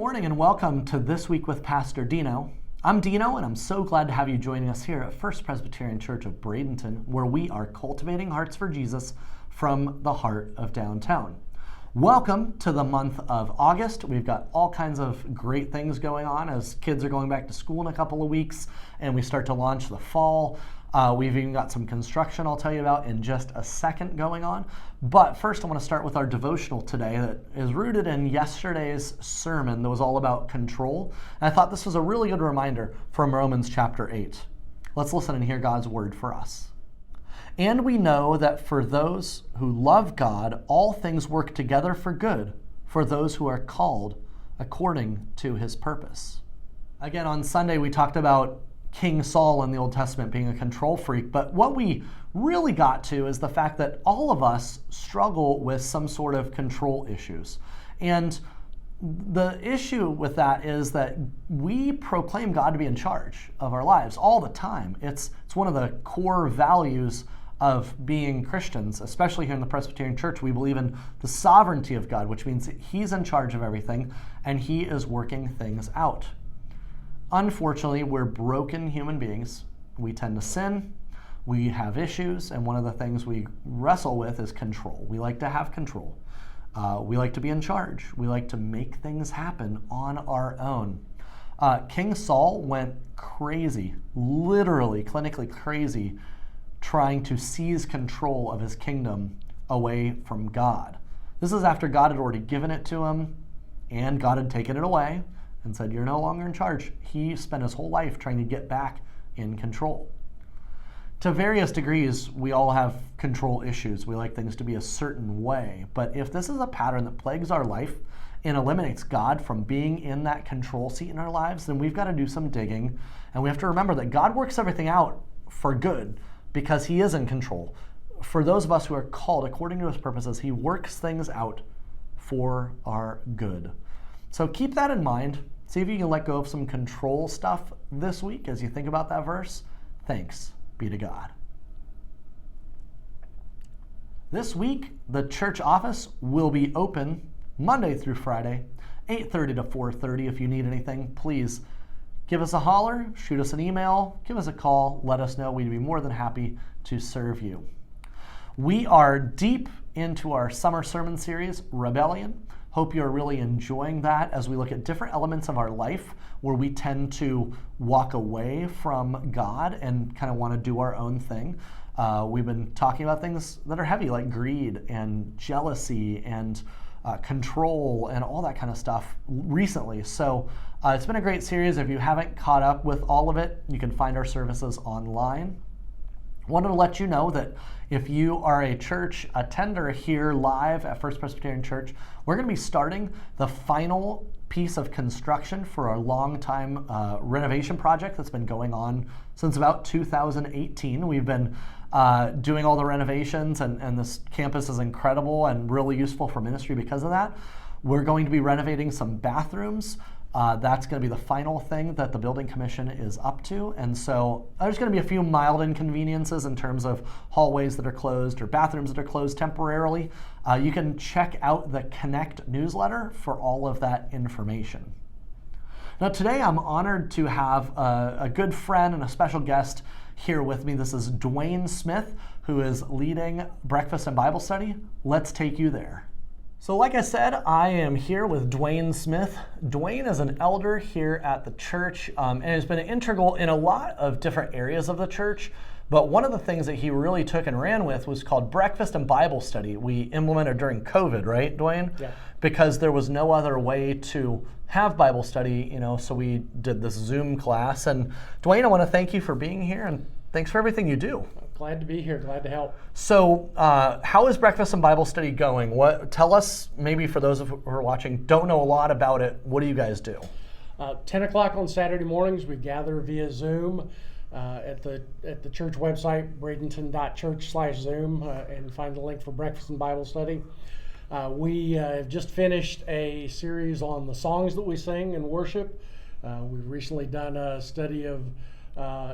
morning and welcome to This Week with Pastor Dino. I'm Dino and I'm so glad to have you joining us here at First Presbyterian Church of Bradenton, where we are cultivating hearts for Jesus from the heart of downtown. Welcome to the month of August. We've got all kinds of great things going on as kids are going back to school in a couple of weeks and we start to launch the fall. We've even got some construction I'll tell you about in just a second going on. But first I want to start with our devotional today that is rooted in yesterday's sermon that was all about control. And I thought this was a really good reminder from Romans chapter 8. Let's listen and hear God's word for us. And we know that for those who love God, all things work together for good, for those who are called according to his purpose. Again, on Sunday we talked about King Saul in the Old Testament being a control freak, but what we really got to is the fact that all of us struggle with some sort of control issues. And the issue with that is that we proclaim God to be in charge of our lives all the time. It's one of the core values of being Christians, especially here in the Presbyterian Church. We believe in the sovereignty of God, which means that he's in charge of everything and he is working things out. Unfortunately, we're broken human beings. We tend to sin, we have issues, and one of the things we wrestle with is control. We like to have control. We like to be in charge. We like to make things happen on our own. King Saul went crazy, literally, clinically crazy, trying to seize control of his kingdom away from God. This is after God had already given it to him, and God had taken it away and said, you're no longer in charge. He spent his whole life trying to get back in control. To various degrees, we all have control issues. We like things to be a certain way. But if this is a pattern that plagues our life and eliminates God from being in that control seat in our lives, then we've got to do some digging. And we have to remember that God works everything out for good because he is in control. For those of us who are called according to his purposes, he works things out for our good. So keep that in mind. See if you can let go of some control stuff this week as you think about that verse. Thanks be to God. This week, the church office will be open Monday through Friday, 8:30 to 4:30. If you need anything, please give us a holler, shoot us an email, give us a call, let us know. We'd be more than happy to serve you. We are deep into our summer sermon series, Rebellion. Hope you're really enjoying that as we look at different elements of our life where we tend to walk away from God and kind of want to do our own thing. We've been talking about things that are heavy like greed and jealousy and control and all that kind of stuff recently. So it's been a great series. If you haven't caught up with all of it, you can find our services online. Wanted to let you know that if you are a church attender here live at First Presbyterian Church, we're going to be starting the final piece of construction for our long-time renovation project that's been going on since about 2018. We've been doing all the renovations, and this campus is incredible and really useful for ministry because of that. We're going to be renovating some bathrooms. That's going to be the final thing that the building commission is up to. And so there's going to be a few mild inconveniences in terms of hallways that are closed or bathrooms that are closed temporarily. You can check out the Connect newsletter for all of that information. Now today I'm honored to have a good friend and a special guest here with me. This is Dwayne Smith, who is leading Breakfast and Bible Study. Let's take you there. So like I said, I am here with Dwayne Smith. Dwayne is an elder here at the church and has been integral in a lot of different areas of the church. But one of the things that he really took and ran with was called Breakfast and Bible Study. We implemented during COVID, right, Dwayne? Yeah. Because there was no other way to have Bible study, so we did this Zoom class. And Dwayne, I want to thank you for being here and thanks for everything you do. Glad to be here. Glad to help. So how is Breakfast and Bible Study going? Tell us, maybe for those who are watching, don't know a lot about it, what do you guys do? 10 o'clock on Saturday mornings, we gather via Zoom at the church website, bradenton.church/Zoom, and find the link for Breakfast and Bible Study. We have just finished a series on the songs that we sing in worship. We've recently done a study of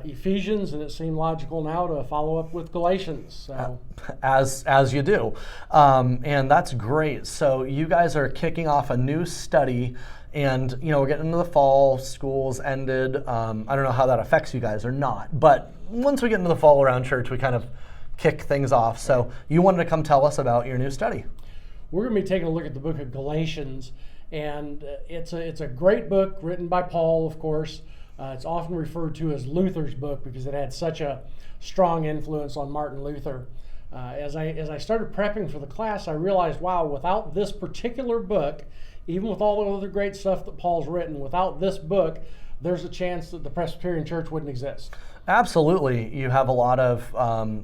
Ephesians, and it seemed logical now to follow up with Galatians. So. As you do, and that's great. So you guys are kicking off a new study And, we're getting into the fall, school's ended. I don't know how that affects you guys or not, but once we get into the fall around church, we kind of kick things off. So you wanted to come tell us about your new study. We're going to be taking a look at the book of Galatians, and it's a great book written by Paul, of course. It's often referred to as Luther's book because it had such a strong influence on Martin Luther. As I started prepping for the class, I realized, wow, without this particular book, even with all the other great stuff that Paul's written, without this book, there's a chance that the Presbyterian Church wouldn't exist. Absolutely. You have a lot of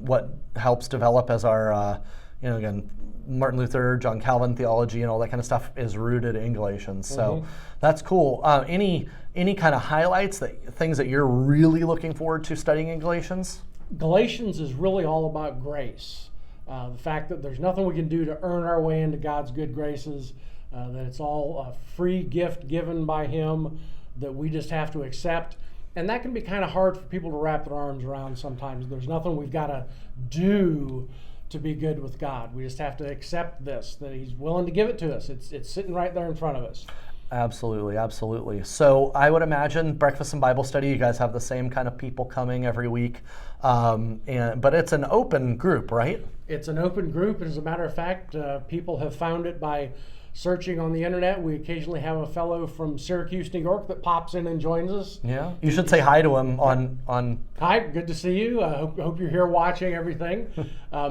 what helps develop as our, again, Martin Luther, John Calvin theology and all that kind of stuff is rooted in Galatians. So that's cool. Any kind of highlights, things that you're really looking forward to studying in Galatians? Galatians is really all about grace. The fact that there's nothing we can do to earn our way into God's good graces, that it's all a free gift given by Him that we just have to accept. And that can be kind of hard for people to wrap their arms around sometimes. There's nothing we've got to do to be good with God. We just have to accept this, that He's willing to give it to us. It's sitting right there in front of us. Absolutely, absolutely. So I would imagine breakfast and Bible study, you guys have the same kind of people coming every week, but it's an open group, right? It's an open group. As a matter of fact, people have found it by searching on the internet. We occasionally have a fellow from Syracuse, New York that pops in and joins us. Yeah, you should say hi to him on. Hi, good to see you. I hope you're here watching everything.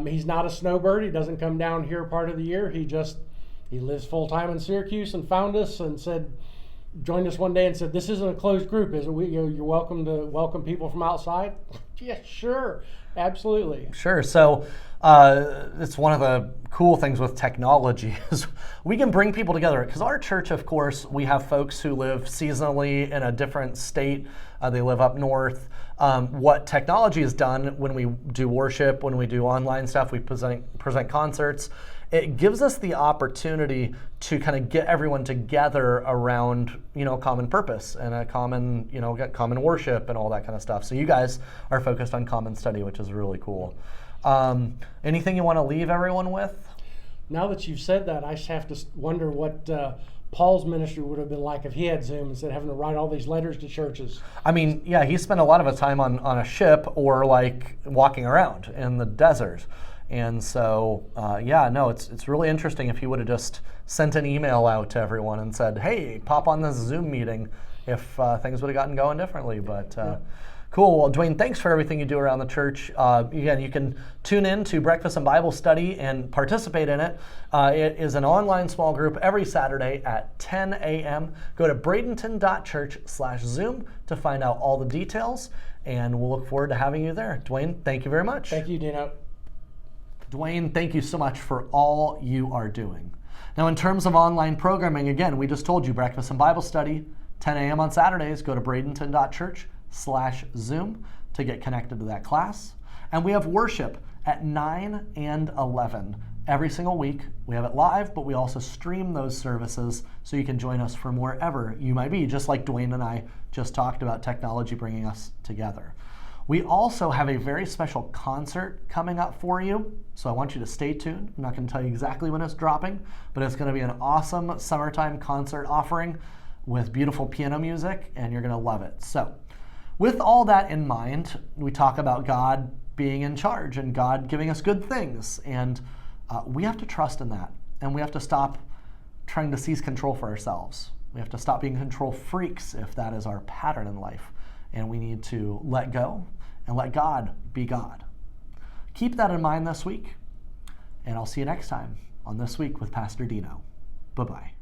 He's not a snowbird. He doesn't come down here part of the year. He lives full-time in Syracuse and found us and joined us one day and said, "This isn't a closed group, is it? You're welcome to welcome people from outside." Yeah, sure, absolutely. Sure. So it's one of the cool things with technology is we can bring people together. Because our church, of course, we have folks who live seasonally in a different state. They live up north. What technology has done when we do worship, when we do online stuff, we present concerts, it gives us the opportunity to kind of get everyone together around, common purpose and a common, get common worship and all that kind of stuff. So you guys are focused on common study, which is really cool. Anything you want to leave everyone with? Now that you've said that, I just have to wonder what Paul's ministry would have been like if he had Zoom instead of having to write all these letters to churches. I mean, yeah, he spent a lot of his time on a ship or like walking around in the desert. And so, it's really interesting if he would have just sent an email out to everyone and said, "Hey, pop on this Zoom meeting," if things would have gotten going differently. But cool. Well, Dwayne, thanks for everything you do around the church. Again, you can tune in to Breakfast and Bible Study and participate in it. It is an online small group every Saturday at 10 a.m. Go to bradenton.church/Zoom to find out all the details, and we'll look forward to having you there. Dwayne, thank you very much. Thank you, Dino. Dwayne, thank you so much for all you are doing. Now, in terms of online programming, again, we just told you Breakfast and Bible Study, 10 a.m. on Saturdays. Go to bradenton.church/Zoom to get connected to that class. And we have worship at 9 and 11 every single week. We have it live, but we also stream those services so you can join us from wherever you might be, just like Dwayne and I just talked about technology bringing us together. We also have a very special concert coming up for you, so I want you to stay tuned. I'm not going to tell you exactly when it's dropping, but it's going to be an awesome summertime concert offering with beautiful piano music, and you're going to love it. So, with all that in mind, we talk about God being in charge and God giving us good things, and we have to trust in that, and we have to stop trying to seize control for ourselves. We have to stop being control freaks if that is our pattern in life, and we need to let go and let God be God. Keep that in mind this week, and I'll see you next time on This Week with Pastor Dino. Bye-bye.